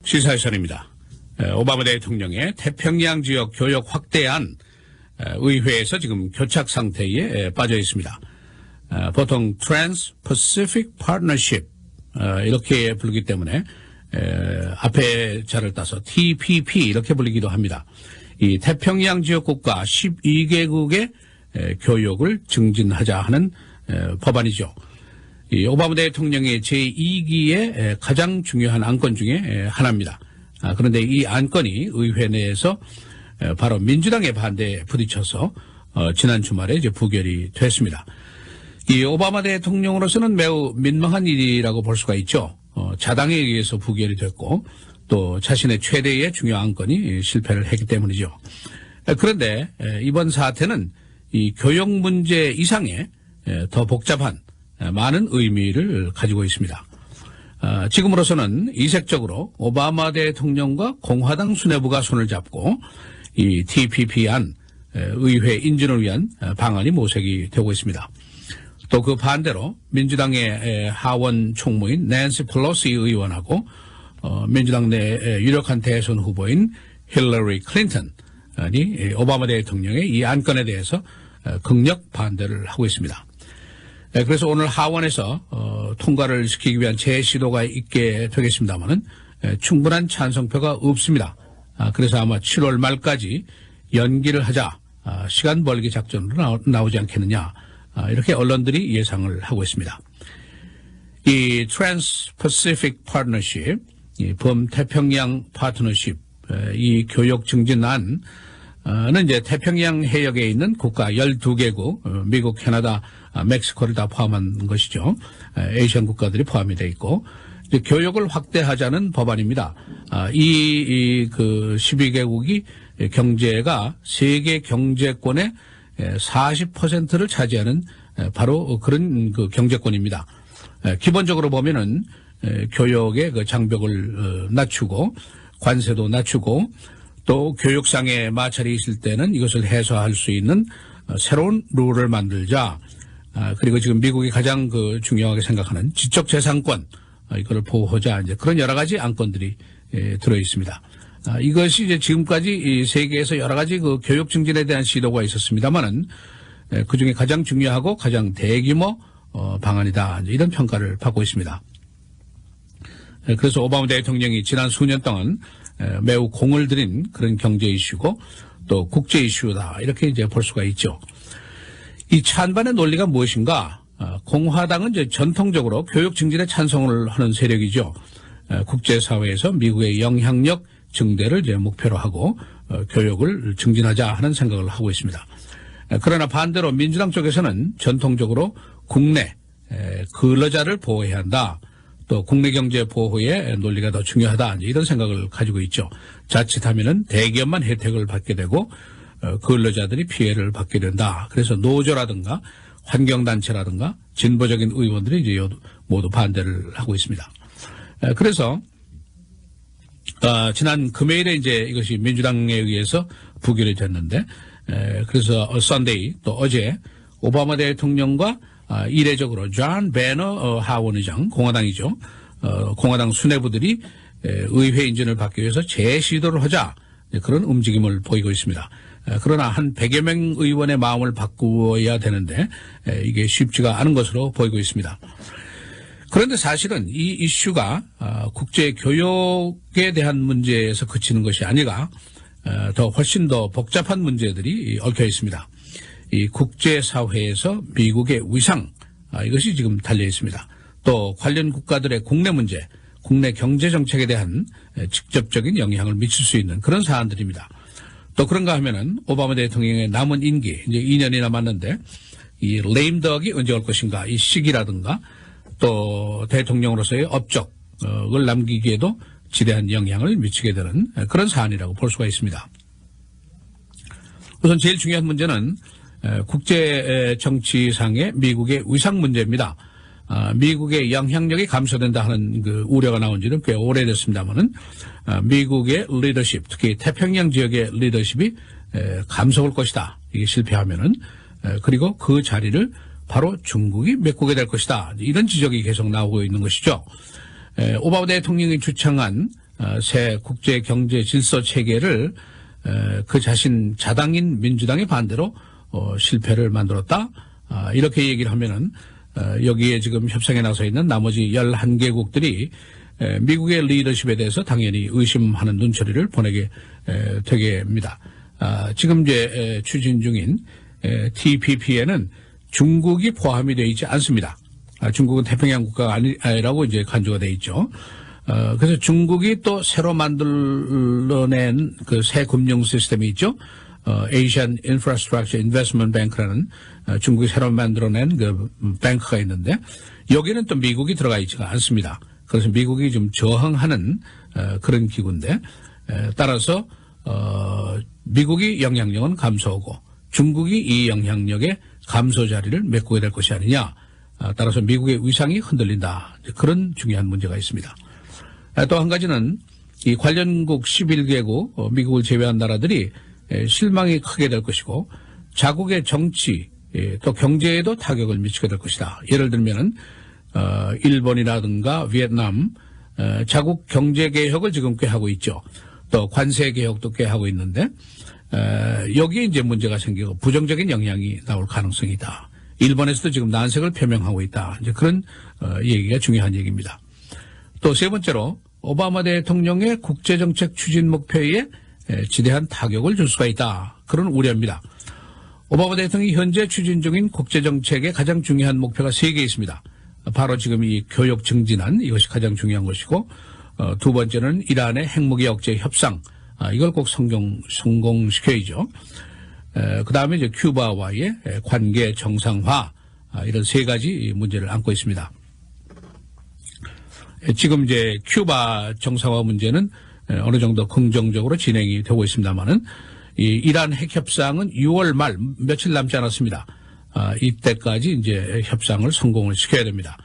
시사회선입니다. 오바마 대통령의 태평양 지역 교역 확대안 의회에서 지금 교착 상태에 빠져 있습니다. 보통 Trans-Pacific Partnership 이렇게 부르기 때문에 앞에 자를 따서 TPP 이렇게 불리기도 합니다. 이 태평양 지역 국가 12개국의 교역을 증진하자 하는 법안이죠. 이 오바마 대통령의 제2기의 가장 중요한 안건 중에 하나입니다. 그런데 이 안건이 의회 내에서 바로 민주당의 반대에 부딪혀서 지난 주말에 이제 부결이 됐습니다. 이 오바마 대통령으로서는 매우 민망한 일이라고 볼 수가 있죠. 자당에 의해서 부결이 됐고 또 자신의 최대의 중요한 안건이 실패를 했기 때문이죠. 그런데 이번 사태는 이 교역 문제 이상의 더 복잡한 많은 의미를 가지고 있습니다. 지금으로서는 이색적으로 오바마 대통령과 공화당 수뇌부가 손을 잡고 이 TPP안 의회 인준을 위한 방안이 모색이 되고 있습니다. 또 그 반대로 민주당의 하원 총무인 낸시 펠로시 의원하고 민주당 내 유력한 대선 후보인 힐러리 클린턴이 오바마 대통령의 이 안건에 대해서 극력 반대를 하고 있습니다. 그래서 오늘 하원에서 통과를 시키기 위한 재시도가 있게 되겠습니다만은 충분한 찬성표가 없습니다. 그래서 아마 7월 말까지 연기를 하자 시간 벌기 작전으로 나오지 않겠느냐 이렇게 언론들이 예상을 하고 있습니다. 이 Trans-Pacific Partnership, 이 범태평양 파트너십, 이 교역 증진안은 이제 태평양 해역에 있는 국가 12개국, 미국, 캐나다, 멕시코를 다 포함한 것이죠. 에이시안 국가들이 포함이 되어 있고, 교역을 확대하자는 법안입니다. 그 12개국이 경제가 세계 경제권의 40%를 차지하는 바로 그런 그 경제권입니다. 기본적으로 보면은 교역의 그 장벽을 낮추고 관세도 낮추고 또 교육상의 마찰이 있을 때는 이것을 해소할 수 있는 새로운 룰을 만들자. 그리고 지금 미국이 가장 그 중요하게 생각하는 지적재산권 이거를 보호하자 이제 그런 여러 가지 안건들이 들어 있습니다. 이것이 이제 지금까지 이 세계에서 여러 가지 그 교육 증진에 대한 시도가 있었습니다만은 그 중에 가장 중요하고 가장 대규모 방안이다 이런 평가를 받고 있습니다. 그래서 오바마 대통령이 지난 수년 동안 매우 공을 들인 그런 경제 이슈고 또 국제 이슈다 이렇게 이제 볼 수가 있죠. 이 찬반의 논리가 무엇인가? 공화당은 이제 전통적으로 교육 증진에 찬성을 하는 세력이죠. 국제사회에서 미국의 영향력 증대를 이제 목표로 하고 교육을 증진하자 하는 생각을 하고 있습니다. 그러나 반대로 민주당 쪽에서는 전통적으로 국내 근로자를 보호해야 한다. 또 국내 경제 보호의 논리가 더 중요하다. 이런 생각을 가지고 있죠. 자칫하면은 대기업만 혜택을 받게 되고 근로자들이 피해를 받게 된다. 그래서 노조라든가 환경단체라든가 진보적인 의원들이 이제 모두 반대를 하고 있습니다. 그래서 지난 금요일에 이제 이것이 민주당에 의해서 부결이 됐는데 그래서 선데이 또 어제 오바마 대통령과 이례적으로 존 배너 하원 의장 공화당이죠. 공화당 수뇌부들이 의회 인준을 받기 위해서 재시도를 하자 그런 움직임을 보이고 있습니다. 그러나 한 100여 명 의원의 마음을 바꾸어야 되는데 이게 쉽지가 않은 것으로 보이고 있습니다. 그런데 사실은 이 이슈가 국제 교역에 대한 문제에서 그치는 것이 아니라 더 훨씬 더 복잡한 문제들이 얽혀 있습니다. 이 국제사회에서 미국의 위상 이것이 지금 달려 있습니다. 또 관련 국가들의 국내 문제, 국내 경제정책에 대한 직접적인 영향을 미칠 수 있는 그런 사안들입니다. 또 그런가 하면은 오바마 대통령의 남은 임기 이제 2년이 남았는데 이 레임덕이 언제 올 것인가 이 시기라든가 또 대통령으로서의 업적을 남기기에도 지대한 영향을 미치게 되는 그런 사안이라고 볼 수가 있습니다. 우선 제일 중요한 문제는 국제 정치상의 미국의 위상 문제입니다. 미국의 영향력이 감소된다 하는 그 우려가 나온 지는 꽤 오래됐습니다만은 미국의 리더십, 특히 태평양 지역의 리더십이 감소할 것이다. 이게 실패하면은 그리고 그 자리를 바로 중국이 메꾸게 될 것이다. 이런 지적이 계속 나오고 있는 것이죠. 오바마 대통령이 주창한 새 국제 경제 질서 체계를 그 자신 자당인 민주당의 반대로 실패를 만들었다. 이렇게 얘기를 하면은 여기에 지금 협상에 나서 있는 나머지 11개국들이 미국의 리더십에 대해서 당연히 의심하는 눈초리를 보내게 되게입니다. 지금 이제 추진 중인 TPP에는 중국이 포함이 되어 있지 않습니다. 중국은 태평양 국가가 아니라고 이제 간주가 되어 있죠. 그래서 중국이 또 새로 만들어낸 그 새 금융 시스템이 있죠. Asian Infrastructure Investment Bank라는 중국이 새로 만들어낸 그 뱅크가 있는데 여기는 또 미국이 들어가 있지가 않습니다. 그래서 미국이 좀 저항하는 그런 기구인데 따라서 미국이 영향력은 감소하고 중국이 이 영향력의 감소 자리를 메꾸게 될 것이 아니냐. 따라서 미국의 위상이 흔들린다. 그런 중요한 문제가 있습니다. 또 한 가지는 이 관련국 11개국 미국을 제외한 나라들이 실망이 크게 될 것이고 자국의 정치 또 경제에도 타격을 미치게 될 것이다. 예를 들면은 일본이라든가 베트남 자국 경제 개혁을 지금 꾀하고 있죠. 또 관세 개혁도 꾀하고 있는데 여기에 이제 문제가 생기고 부정적인 영향이 나올 가능성이 있다. 일본에서도 지금 난색을 표명하고 있다. 이제 그런 얘기가 중요한 얘기입니다. 또 세 번째로 오바마 대통령의 국제정책 추진 목표에 지대한 타격을 줄 수가 있다. 그런 우려입니다. 오바마 대통령이 현재 추진 중인 국제정책의 가장 중요한 목표가 3개 있습니다. 바로 지금 이 교역 증진안 이것이 가장 중요한 것이고 두 번째는 이란의 핵무기 억제 협상 이걸 꼭 성공시켜야죠. 그다음에 이제 큐바와의 관계 정상화 이런 3가지 문제를 안고 있습니다. 지금 이제 큐바 정상화 문제는 어느 정도 긍정적으로 진행이 되고 있습니다만은 이 이란 핵 협상은 6월 말 며칠 남지 않았습니다. 이때까지 이제 협상을 성공을 시켜야 됩니다.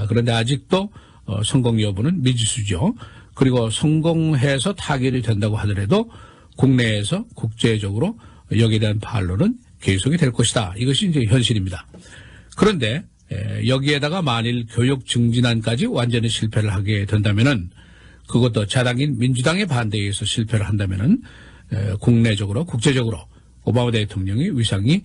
그런데 아직도 성공 여부는 미지수죠. 그리고 성공해서 타결이 된다고 하더라도 국내에서 국제적으로 여기에 대한 반론은 계속이 될 것이다. 이것이 이제 현실입니다. 그런데 여기에다가 만일 교육 증진안까지 완전히 실패를 하게 된다면은 그것도 자당인 민주당의 반대에 의해서 실패를 한다면은 국내적으로 국제적으로 오바마 대통령의 위상이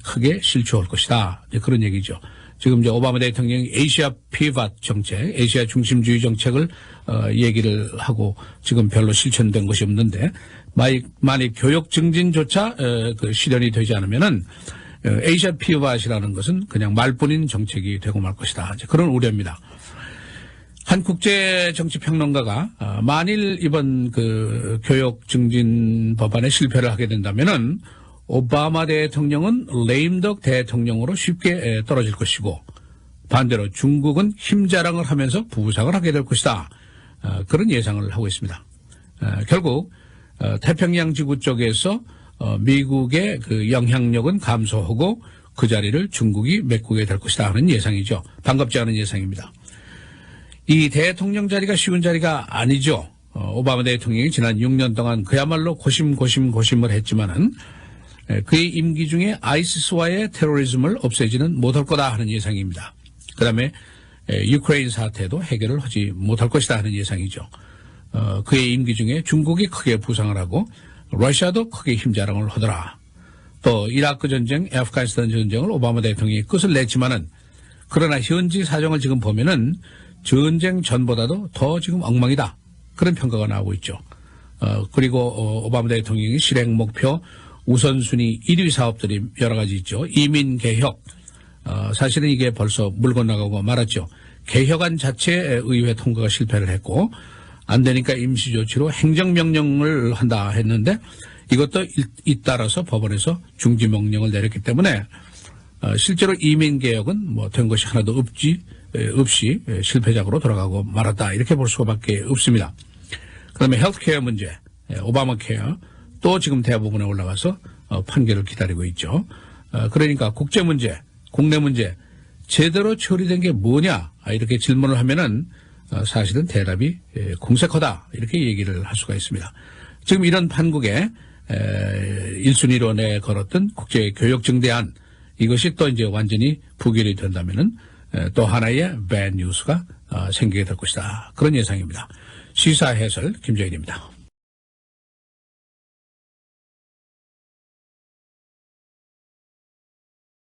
크게 실추할 것이다. 그런 얘기죠. 지금 이제 오바마 대통령이 아시아 피벗 정책, 아시아 중심주의 정책을 얘기를 하고 지금 별로 실천된 것이 없는데 만약 교육 증진조차 그 실현이 되지 않으면은 아시아 피벗이라는 것은 그냥 말뿐인 정책이 되고 말 것이다. 이제 그런 우려입니다. 한 국제 정치 평론가가 만일 이번 그 교육 증진 법안에 실패를 하게 된다면은 오바마 대통령은 레임덕 대통령으로 쉽게 떨어질 것이고 반대로 중국은 힘자랑을 하면서 부상을 하게 될 것이다. 그런 예상을 하고 있습니다. 결국 태평양 지구 쪽에서 미국의 그 영향력은 감소하고 그 자리를 중국이 메꾸게 될 것이다 하는 예상이죠. 반갑지 않은 예상입니다. 이 대통령 자리가 쉬운 자리가 아니죠. 오바마 대통령이 지난 6년 동안 그야말로 고심을 했지만은 그의 임기 중에 아이시스와의 테러리즘을 없애지는 못할 거다 하는 예상입니다. 그다음에 유크레인 사태도 해결을 하지 못할 것이다 하는 예상이죠. 그의 임기 중에 중국이 크게 부상을 하고 러시아도 크게 힘자랑을 하더라. 또 이라크 전쟁, 아프가니스탄 전쟁을 오바마 대통령이 끝을 냈지만은 그러나 현지 사정을 지금 보면은 전쟁 전보다도 더 지금 엉망이다. 그런 평가가 나오고 있죠. 그리고 오바마 대통령이 실행 목표 우선순위 1위 사업들이 여러 가지 있죠. 이민 개혁. 사실은 이게 벌써 물 건너가고 말았죠. 개혁안 자체 의회 통과가 실패를 했고 안 되니까 임시조치로 행정명령을 한다 했는데 이것도 잇따라서 법원에서 중지명령을 내렸기 때문에 실제로 이민개혁은 뭐 된 것이 하나도 없이 실패작으로 돌아가고 말았다. 이렇게 볼 수밖에 없습니다. 그다음에 헬스케어 문제, 오바마 케어 또 지금 대법원에 올라가서 판결을 기다리고 있죠. 그러니까 국제 문제, 국내 문제 제대로 처리된 게 뭐냐 이렇게 질문을 하면은 사실은 대답이 공색하다 이렇게 얘기를 할 수가 있습니다. 지금 이런 판국에 1순위로 내걸었던 국제교역증대안 이것이 또 이제 완전히 부결이 된다면은 또 하나의 bad news가 생기게 될 것이다. 그런 예상입니다. 시사 해설 김정일입니다.